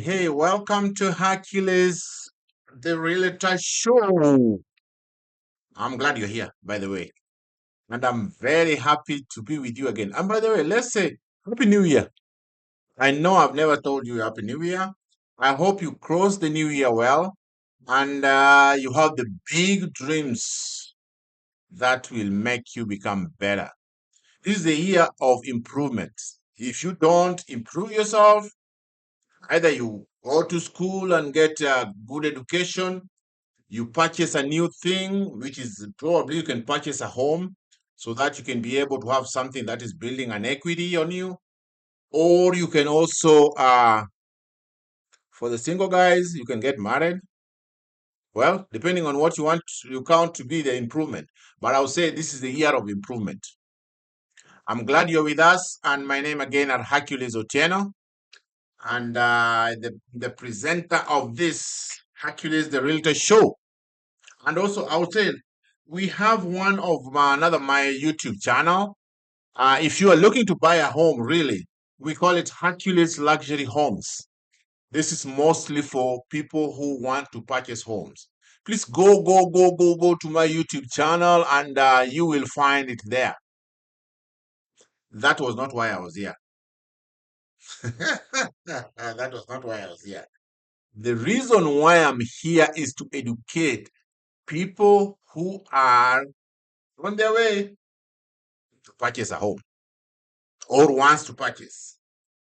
Hey, welcome to Hercules, the Realtor Show. I'm glad you're here, by the way. And I'm very happy to be with you again. And by the way, let's say Happy New Year. I know I've never told you Happy New Year. I hope you cross the new year well and you have the big dreams that will make you become better. This is the year of improvement. If you don't improve yourself, either you go to school and get a good education, you purchase a new thing, which is probably you can purchase a home so that you can be able to have something that is building an equity on you. Or you can also, for the single guys, you can get married. Well, depending on what you want, you count to be the improvement. But I would say this is the year of improvement. I'm glad you're with us. And my name again are Hercules Otieno. And the presenter of this Hercules the Realtor Show. And also, I would say we have one of another my YouTube channel. If you are looking to buy a home, really, we call it Hercules Luxury Homes. This is mostly for people who want to purchase homes. Please go to my YouTube channel and you will find it there. That was not why I was here. That was not why I was here. The reason why I'm here is to educate people who are on their way to purchase a home or wants to purchase.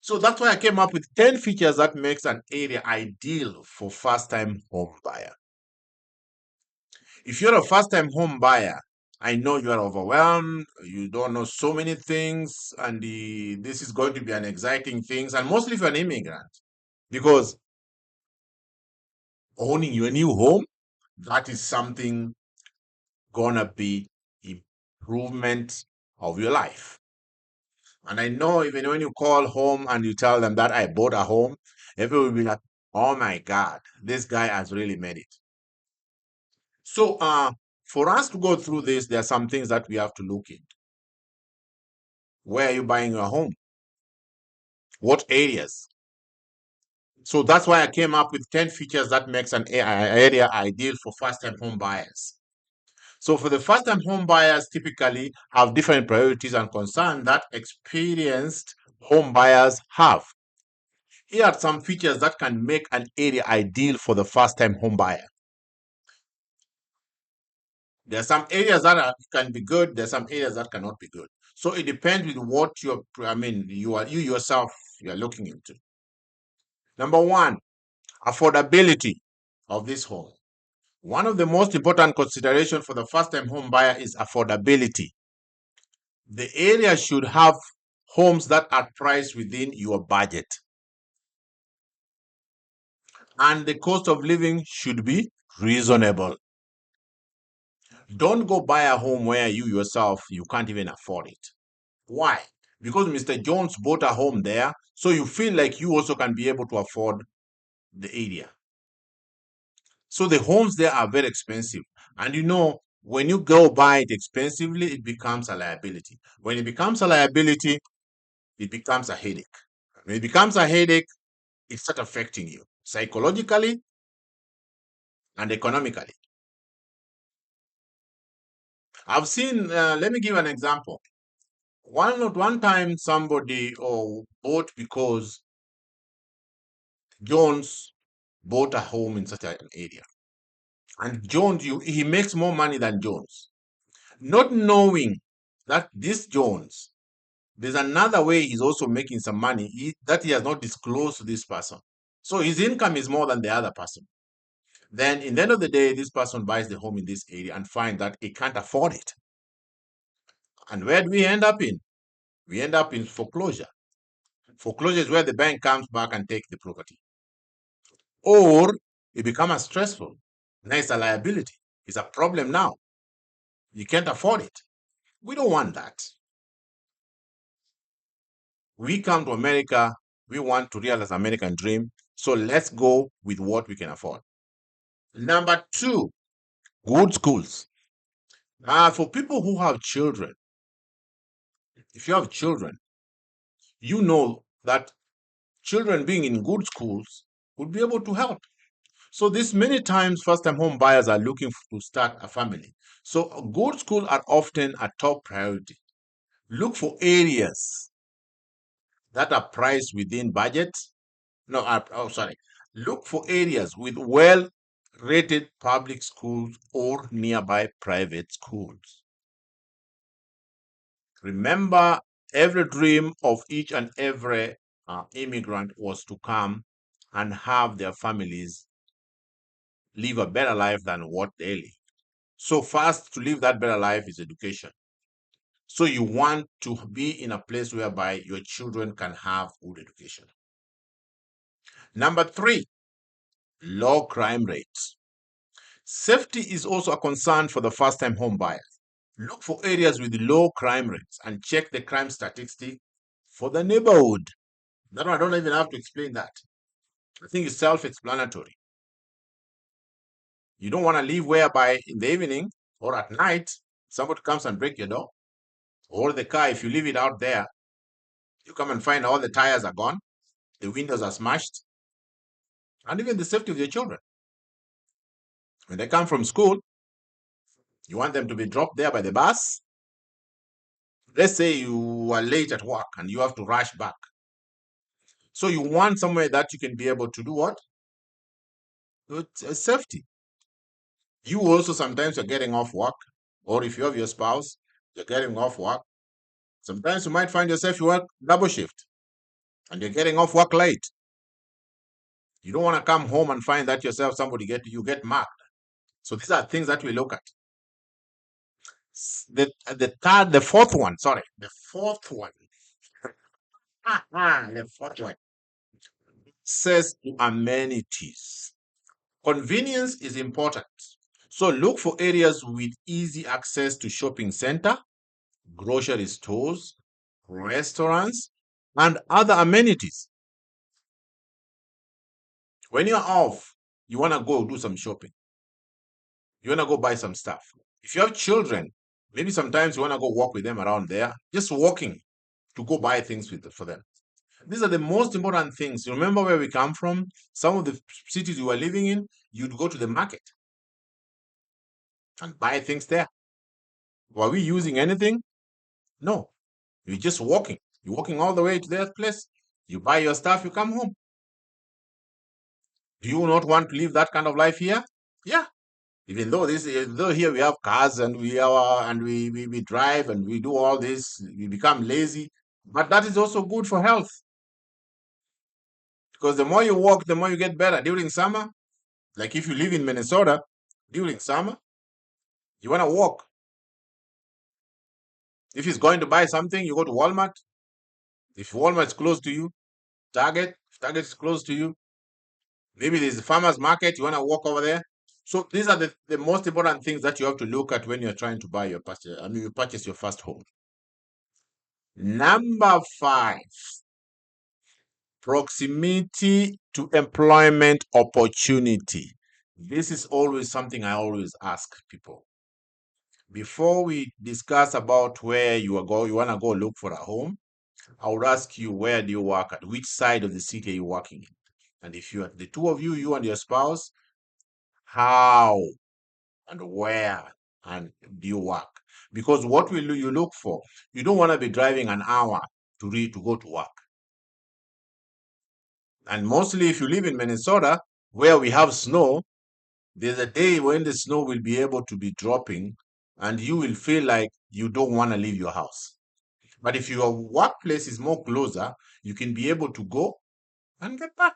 So that's why I came up with 10 features that makes an area ideal for first-time home buyer. If you're a first-time home buyer, I know you are overwhelmed, you don't know so many things, and this is going to be an exciting thing, and mostly if you're an immigrant, because owning your new home, that is something gonna be improvement of your life. And I know even when you call home and you tell them that I bought a home, everyone will be like, oh my God, this guy has really made it. So for us to go through this, there are some things that we have to look into. Where are you buying your home? What areas? So that's why I came up with 10 features that makes an area ideal for first-time home buyers. So for the first-time home buyers, typically have different priorities and concerns that experienced home buyers have. Here are some features that can make an area ideal for the first-time home buyer. There are some areas that can be good. There are some areas that cannot be good. So it depends with what you yourself you are looking into. Number one, affordability of this home. One of the most important considerations for the first-time home buyer is affordability. The area should have homes that are priced within your budget. And the cost of living should be reasonable. Don't go buy a home where you yourself, you can't even afford it. Why? Because Mr. Jones bought a home there, so you feel like you also can be able to afford the area. So the homes there are very expensive. And when you go buy it expensively, it becomes a liability. When it becomes a liability, it becomes a headache. When it becomes a headache, it starts affecting you psychologically and economically. I've seen, let me give an example. One time somebody bought because Jones bought a home in such an area. And Jones, he makes more money than Jones. Not knowing that this Jones, there's another way he's also making some money that he has not disclosed to this person. So his income is more than the other person. Then in the end of the day, this person buys the home in this area and finds that he can't afford it. And where do we end up in? We end up in foreclosure. Foreclosure is where the bank comes back and takes the property. Or it becomes stressful. Now it's a liability. It's a problem now. You can't afford it. We don't want that. We come to America, we want to realize American dream. So let's go with what we can afford. Number two, good schools. For people who have children, if you have children, you know that children being in good schools would be able to help. So this many times first-time home buyers are looking to start a family. So good schools are often a top priority. Look for areas that are priced within budget. No, oh, sorry. Look for areas with well-rated public schools or nearby private schools. Remember, every dream of each and every immigrant was to come and have their families live a better life than what they live. So first, to live that better life is education. So you want to be in a place whereby your children can have good education. Number three, low crime rates. Safety is also a concern for the first-time home buyers. Look for areas with low crime rates and check the crime statistic for the neighborhood. That one, I don't even have to explain that. I think it's self-explanatory. You don't want to live whereby in the evening or at night, somebody comes and break your door. Or the car, if you leave it out there, you come and find all the tires are gone, the windows are smashed, and even the safety of your children. When they come from school, you want them to be dropped there by the bus. Let's say you are late at work and you have to rush back. So you want somewhere that you can be able to do what? Safety. You also sometimes are getting off work, or if you have your spouse, you're getting off work. Sometimes you might find yourself you work double shift and you're getting off work late. You don't want to come home and find that yourself somebody you get marked. So these are things that we look at. The fourth one, sorry, the fourth one. The fourth one says amenities. Convenience is important. So look for areas with easy access to shopping center, grocery stores, restaurants, and other amenities. When you're off, you want to go do some shopping. You want to go buy some stuff. If you have children, maybe sometimes you want to go walk with them around there, just walking to go buy things for them. These are the most important things. You remember where we come from? Some of the cities you were living in, you'd go to the market and buy things there. Were we using anything? No. You're just walking. You're walking all the way to that place. You buy your stuff, you come home. Do you not want to live that kind of life here? Yeah. Even though here we have cars and we drive and we do all this, we become lazy. But that is also good for health. Because the more you walk, the more you get better. During summer, like if you live in Minnesota, during summer, you want to walk. If he's going to buy something, you go to Walmart. If Walmart is close to you, if Target is close to you, maybe there's a farmer's market, you want to walk over there. So these are the most important things that you have to look at when you're trying to buy your purchase. I mean, you purchase your first home. Number five, proximity to employment opportunity. This is always something I always ask people. Before we discuss about where you want to go look for a home, I would ask you, where do you work at? Which side of the city are you working in? And if you are the two of you, you and your spouse, how and where and do you work? Because what will you look for? You don't want to be driving an hour to go to work. And mostly if you live in Minnesota, where we have snow, there's a day when the snow will be able to be dropping and you will feel like you don't want to leave your house. But if your workplace is more closer, you can be able to go and get back.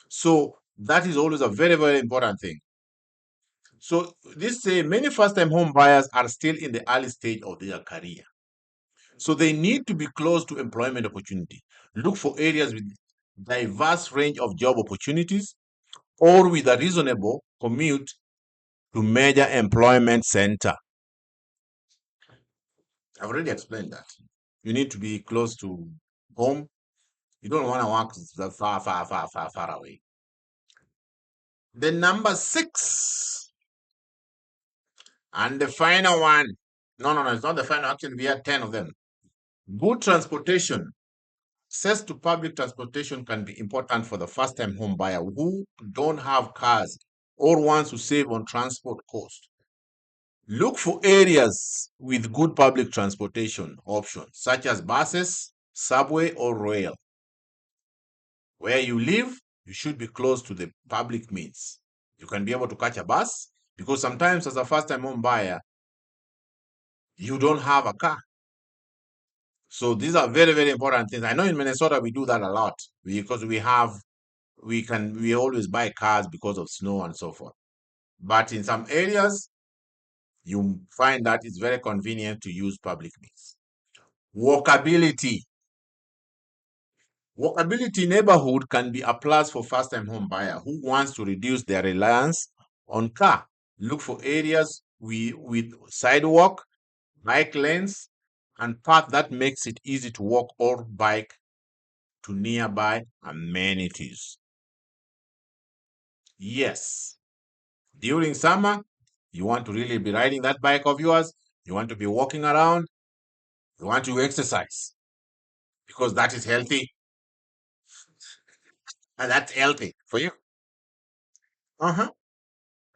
So that is always a very, very important thing. So this many first-time home buyers are still in the early stage of their career. So they need to be close to employment opportunity. Look for areas with diverse range of job opportunities or with a reasonable commute to major employment center. I've already explained that. You need to be close to home. You don't want to walk far, far, far, far, far away. The number six and the final one. No, it's not the final. Actually, we had 10 of them. Good transportation Access to public transportation can be important for the first-time home buyer who don't have cars or wants to save on transport costs. Look for areas with good public transportation options, such as buses, subway, or rail. Where you live, you should be close to the public means. You can be able to catch a bus because sometimes, as a first time home buyer, you don't have a car. So these are very, very important things. I know in Minnesota we do that a lot because we always buy cars because of snow and so forth. But in some areas, you find that it's very convenient to use public means. Walkability. Walkability neighborhood can be a plus for first-time home buyer who wants to reduce their reliance on car. Look for areas with sidewalk, bike lanes, and path that makes it easy to walk or bike to nearby amenities. Yes, during summer, you want to really be riding that bike of yours, you want to be walking around, you want to exercise because that is healthy and that's healthy for you. Uh-huh.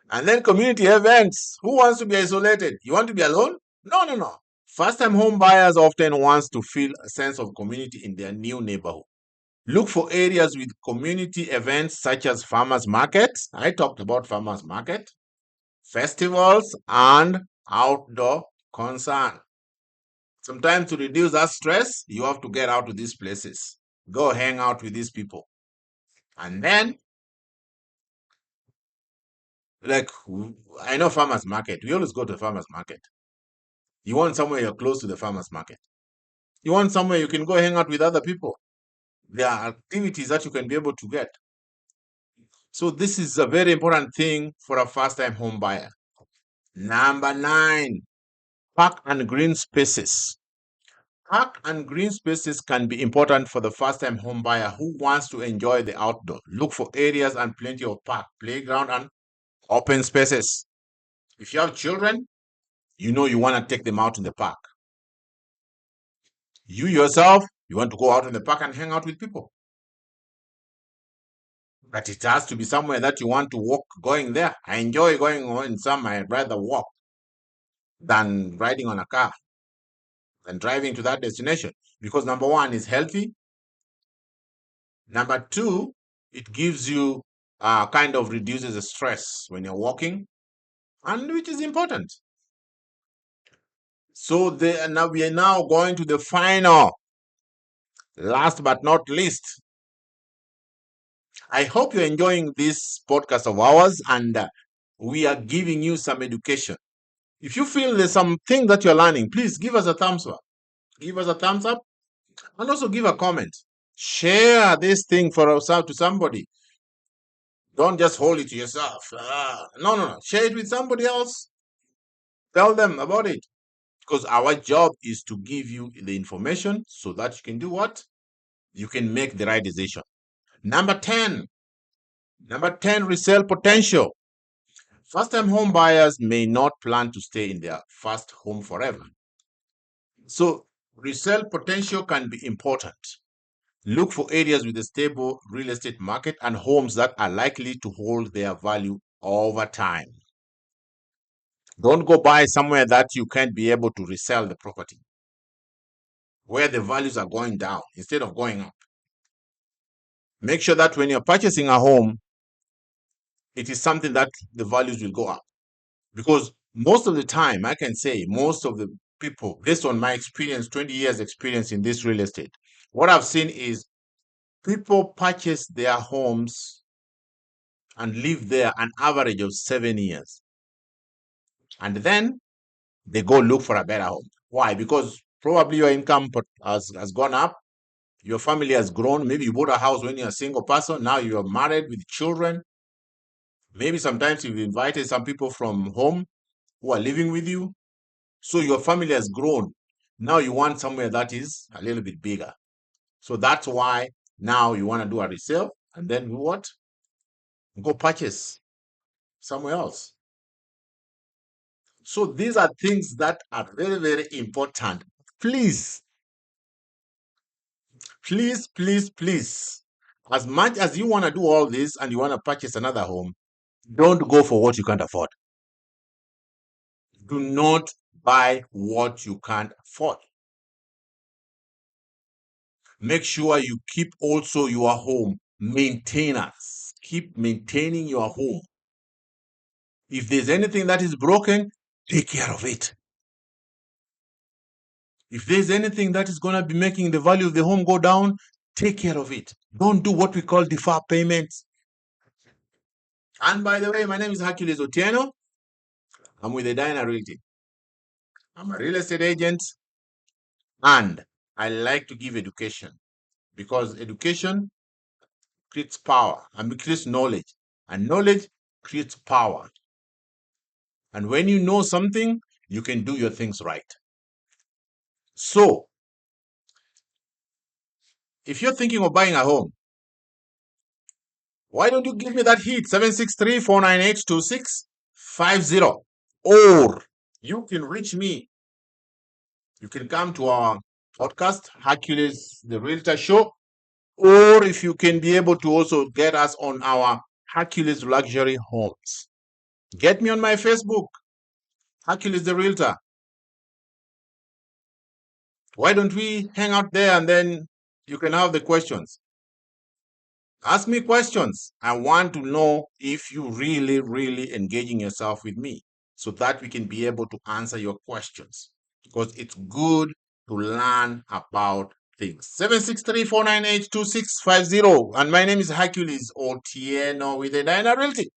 And then community events. Who wants to be isolated? You want to be alone? No, no, no. First time home buyers often wants to feel a sense of community in their new neighborhood. Look for areas with community events such as farmers markets. I talked about farmers market, festivals, and outdoor concert. Sometimes to reduce that stress, you have to get out to these places. Go hang out with these people. And then, like, I know farmers market. We always go to farmers market. You want somewhere you're close to the farmers market. You want somewhere you can go hang out with other people. There are activities that you can be able to get. So this is a very important thing for a first-time home buyer. Number 9, park and green spaces. Park and green spaces can be important for the first-time home buyer who wants to enjoy the outdoor. Look for areas and plenty of park, playground, and open spaces. If you have children, you know you want to take them out in the park. You yourself, you want to go out in the park and hang out with people. But it has to be somewhere that you want to walk going there. I enjoy going on some, I'd rather walk than riding on a car and driving to that destination. Because number one, is healthy. Number two, it gives you kind of reduces the stress when you're walking, and which is important. So now we are now going to the final, last but not least. I hope you're enjoying this podcast of ours, and we are giving you some education. If you feel there's something that you're learning, please give us a thumbs up. Give us a thumbs up and also give a comment. Share this thing for us out to somebody. Don't just hold it to yourself. No, no, no. Share it with somebody else. Tell them about it. Because our job is to give you the information so that you can do what? You can make the right decision. Number 10. Number 10, resale potential. First-time home buyers may not plan to stay in their first home forever. So resale potential can be important. Look for areas with a stable real estate market and homes that are likely to hold their value over time. Don't go buy somewhere that you can't be able to resell the property, where the values are going down instead of going up. Make sure that when you're purchasing a home, it is something that the values will go up. Because most of the time, I can say most of the people, based on my experience, 20 years experience in this real estate, what I've seen is people purchase their homes and live there an average of 7 years. And then they go look for a better home. Why? Because probably your income has gone up, your family has grown. Maybe you bought a house when you're a single person. Now you're married with children. Maybe sometimes you've invited some people from home who are living with you. So your family has grown. Now you want somewhere that is a little bit bigger. So that's why now you want to do a resale and then what? Go purchase somewhere else. So these are things that are very, very important. Please Please, please, please, as much as you want to do all this and you want to purchase another home, don't go for what you can't afford. Do not buy what you can't afford. Make sure you keep also your home maintenance. Keep maintaining your home. If there's anything that is broken, take care of it. If there's anything that is going to be making the value of the home go down, take care of it. Don't do what we call defer payments. And by the way, my name is Hercules Otieno. I'm with the Diner Realty. I'm a real estate agent and I like to give education because education creates power and creates knowledge, and knowledge creates power. And when you know something, you can do your things right. So, if you're thinking of buying a home, why don't you give me that hit 763-498-2650? Or you can reach me. You can come to our podcast, Hercules the Realtor Show, or if you can be able to also get us on our Hercules Luxury Homes. Get me on my Facebook, Hercules the Realtor. Why don't we hang out there and then you can have the questions? Ask me questions. I want to know if you really engaging yourself with me so that we can be able to answer your questions because it's good to learn about things. 763-498-2650. And my name is Hercules Otieno with the Diner Realty.